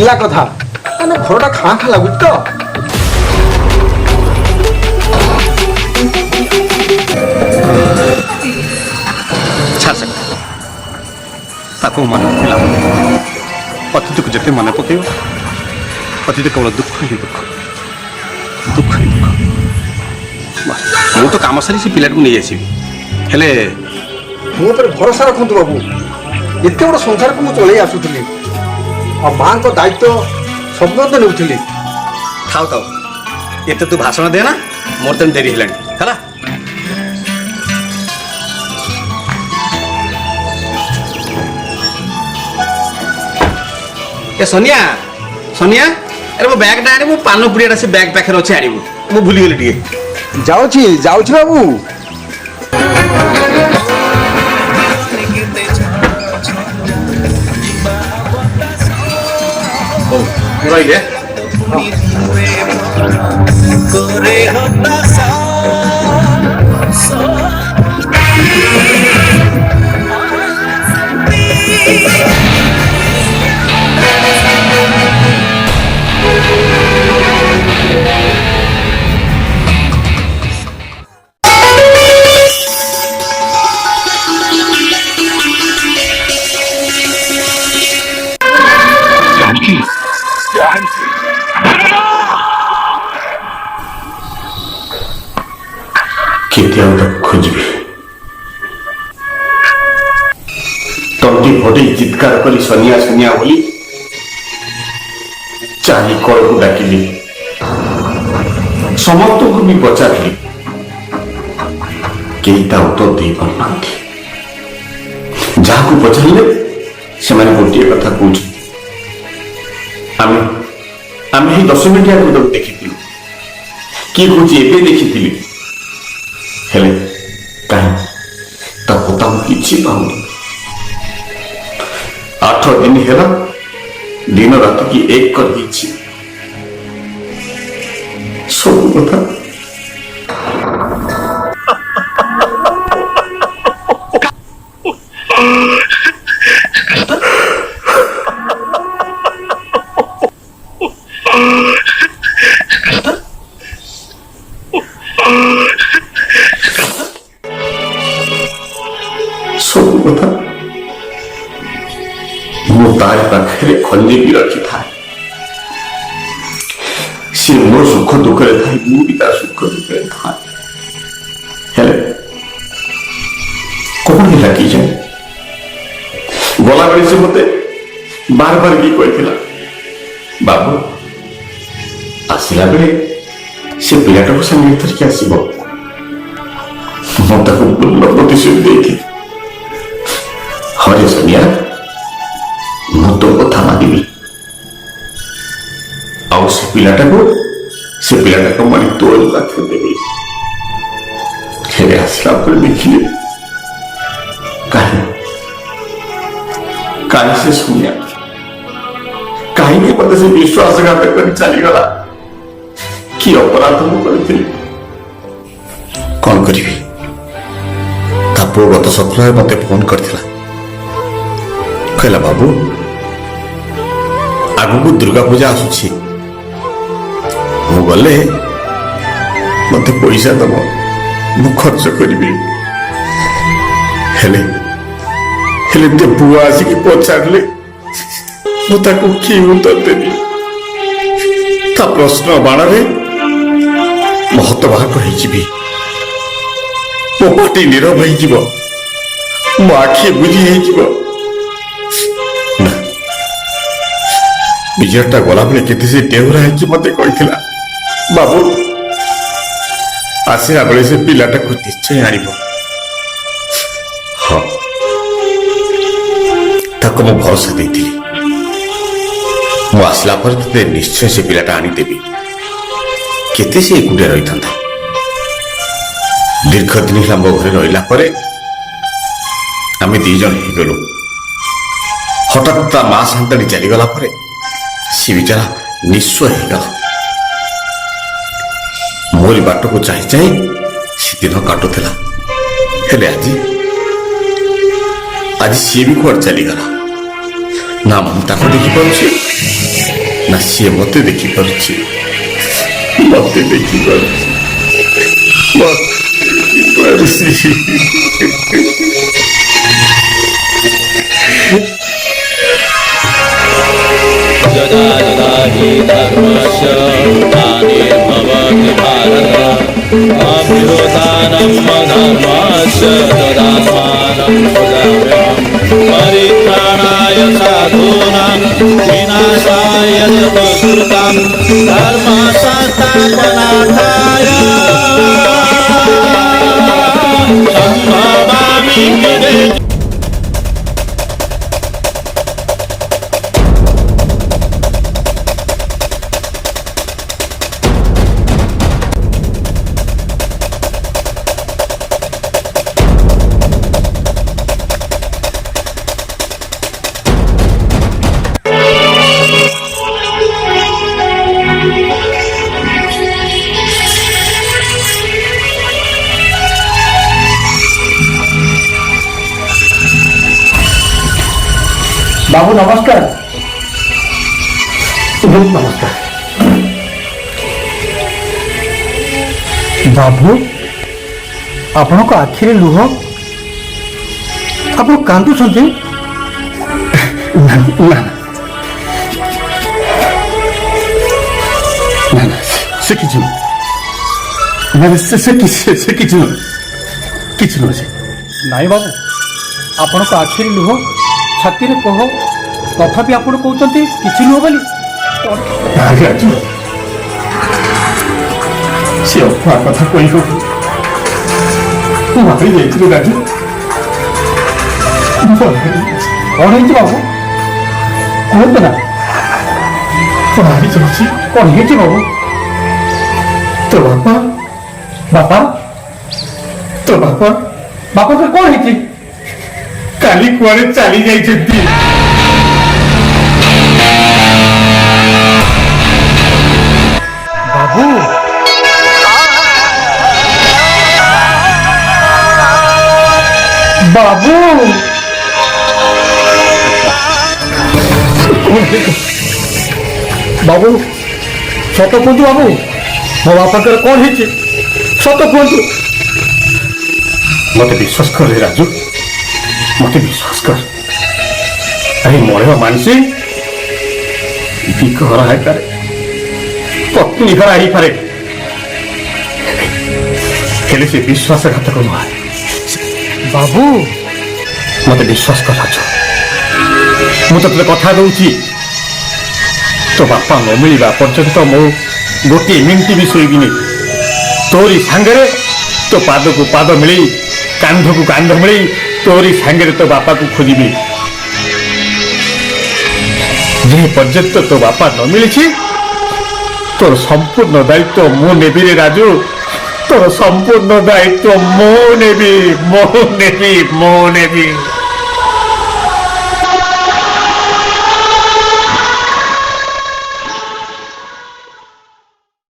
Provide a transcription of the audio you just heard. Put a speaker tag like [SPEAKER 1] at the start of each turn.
[SPEAKER 1] ପିଲା କଥା ମାନେ ଘରଟା ଖାଁ ଖାଁ ଲାଗୁଛି ତ।
[SPEAKER 2] ତାକୁ ମନେ ଥିଲା ଅତୀତକୁ ଯେତେ ମନେ ପକେଇବ ଅତୀତ କେବଳ ଦୁଃଖ ହିଁ ଦୁଃଖ ଦୁଃଖ ହିଁ ଦୁଃଖ। ମୁଁ ତ କାମ ସାରି ସେ ପିଲାଟିକୁ ନେଇ ଆସିବି, ହେଲେ
[SPEAKER 1] ମୋ ଉପରେ ଭରସା ରଖନ୍ତୁ ବାବୁ। ଏତେ ବଡ଼ ସଂସାରକୁ ମୁଁ ଚଳେଇ ଆସୁଥିଲି ଆଉ ମାଙ୍କ ଦାୟିତ୍ୱ ସ୍ୱପ୍ନ ତ ନେଉଥିଲି।
[SPEAKER 2] ଥାଉ ଥାଉ ଏତେ ତୁ ଭାଷଣ ଦେ ନା, ମୋର ତେଣୁ ଡେରି ହେଲାଣି ହେଲା। ए सोनिया सोनिया अरे मो बैग आनी मो पान पुड़िया से बैग पाखे अच्छे आनी मु भूली गली टे
[SPEAKER 1] ଯାଉଛି ବାବୁ।
[SPEAKER 2] रही खोजी तंटी फटे चित्कार करी सोनिया सोनिया बोली चाली कल को डाकिली समस्त को भी पचारि कईटा उत्तर दे पाना जहाँ को पचारे से गोटे कथा कौच आम 10 मिनट आगे देखी किए कौच एवं देखी हेले कहीं पता किसी पाऊनी 8 दिन है दिन रात की एक कर दी सब कथा पाखे खंजी भी रखी था सी मोर सुख दुख था मुझे सुख दुख था कौन है लगी जाए गला बेले से मत बार बार की कही बाबू आसला बेले से पिलाटा को संगे धरिक आसब मत पूर्ण प्रतिश्रुति हरे सोनिया मु तो कथा मानिबी आउ से पिलाटा को मानी तोड़ पाखे देवी हेरे आसला पर देखिले कहीं से सुनिया कहीं मत से विश्वासघात कर चली गला कि अपराध मु करी कौन करी तापो गत सप्ताह मते फोन करथिला कहला बाबू आगु दुर्गा पूजा आसुछि मु गले मते पैसा दब मु खर्च करी हेले हेले ते बुआ आसिक पचारले मु ताको कि उत्तर देबी ता प्रश्न बाणरे महत भाग होइजिबी मो पाटी नीरव होइजिबो मो आखि बुझी होइजिबो विजयटा गला बेले केते से टेहुरा है मत कही बाबू आसला बेले से पिलाटा को निश्चय आनिब हाँ ताको मु भरोसा देती मु आसला पर ते निश्चय से पिलाटा आनीदेवी केते से एकुटिया रही था दीर्घ दिन है मो घर रहा आम 2 जन हो गलु हठात ता माँ सांताणी चलीगला सी बेचारा निस्व होगा मोरी बाट को चाह चाह सी दिन काटुला हेले आज सी भी कुआड़ चलीगला ना मुझे देखी पार्टी ନା ସିଏ ମତେ ଦେଖିପାରୁଛି, ମତେ ଦେଖିପାରୁଛି, ମତେ
[SPEAKER 3] यदा यदा हि धर्मस्य ग्लानिर्भवति भारत अभ्युत्थानम् अधर्मस्य तदात्मानं सृजाम्यहम् परित्राणाय साधूनां विनाशाय च दुष्कृतां धर्म संस्थापनार्थाय सम्भवामि युगे।
[SPEAKER 1] बाबू नमस्कार। बहुत नमस्कार। बाबू आपण को आखिरे लुह, आप कांदुଛନ୍ତି?
[SPEAKER 2] ना से किछु ना से किछु किछु से
[SPEAKER 1] ନାଇଁ ବାବୁ, ଆପଣଙ୍କ ଆଖିରେ ଲୁହ, ଛାତିରେ କୋହ, ତଥାପି ଆପଣ କହୁଛନ୍ତି କିଛି ନୁହଁ ବୋଲି।
[SPEAKER 2] ରାଜୁ ସେ ଅଫୁଆ କଥା କହି ମୁଁ ଭାବି ଯାଇଥିଲି ରାଜୁ।
[SPEAKER 1] କଣ ହେଇଛି ବାବୁ, କୁହନ୍ତୁ ନା।
[SPEAKER 2] ଭାବି ଯାଉଛି
[SPEAKER 1] କଣ ହେଇଛି ବାବୁ?
[SPEAKER 2] ତୋ ବାପା
[SPEAKER 1] ବାପା
[SPEAKER 2] ତୋ ବାପା
[SPEAKER 1] ବାପାଙ୍କର କଣ ହେଇଛି?
[SPEAKER 2] କାଲି କୁଆଡେ ଚାଲି ଯାଇଛନ୍ତି।
[SPEAKER 1] ବାବୁ ବାବୁ ବାବୁ ସତ କୁହନ୍ତୁ ବାବୁ, ମୋ ବାପାଙ୍କର କଣ ହେଇଛି ସତ କୁହନ୍ତୁ।
[SPEAKER 2] ମତେ ବିଶ୍ୱାସ କର ରାଜୁ, ମତେ ବିଶ୍ୱାସ କର। ଆରେ ମରେହ ମାନସି ଦିଗହରା ହେଇପାରେ, ପତ୍ନୀ ହରା ହେଇପାରେ, ହେଲେ ସେ ବିଶ୍ୱାସଘାତକ ନୁହେଁ।
[SPEAKER 1] ବାବୁ
[SPEAKER 2] ମତେ ବିଶ୍ୱାସ କର ରାଜୁ, ମୁଁ ତତେ କଥା ଦଉଛି, ତୋ ବାପା ନ ମିଳିବା ପର୍ଯ୍ୟନ୍ତ ମୁଁ ଗୋଟିଏ ମିନିଟ୍ ବି ଶୋଇବିନି। ତୋରି ସାଙ୍ଗରେ ତୋ ପାଦକୁ ପାଦ ମିଳେଇ, କାନ୍ଧକୁ କାନ୍ଧ ମିଳେଇ ତୋରି ସାଙ୍ଗରେ ତୋ ବାପାକୁ ଖୋଜିବି। ଯେ ପର୍ଯ୍ୟନ୍ତ ତୋ ବାପା ନ ମିଳିଛି ତୋର ସମ୍ପୂର୍ଣ୍ଣ ଦାୟିତ୍ୱ ମୁଁ ନେବି ରେ ରାଜୁ, ତୋର ସମ୍ପୂର୍ଣ୍ଣ ଦାୟିତ୍ୱ ମୁଁ ନେବି।